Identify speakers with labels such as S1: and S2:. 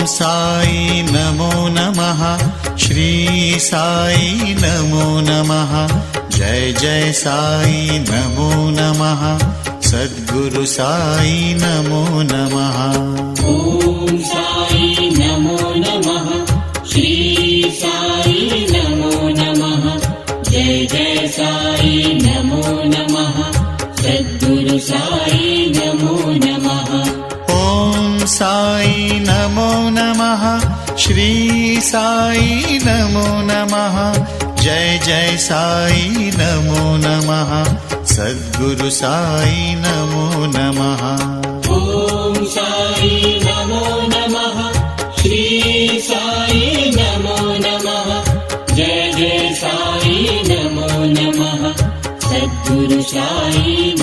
S1: साई नमो नमः। श्री साई नमो नमः। जय जय साई नमो नमः। सद्गुरु साई नमो नमः।
S2: ओम साई नमो नमः। श्री साई नमो नमः। जय जय साई नमो नमः। सद्गुरु साई नमो नमः।
S1: ओम साई नमो नमः। श्री साई नमो नमः। जय जय साई नमो नमः। सद्गुरु साई नमो नमः।
S2: ओम साई नमो नमः। श्री साई नमो नमः। जय जय साई नमो नमः। सद्गुरु साई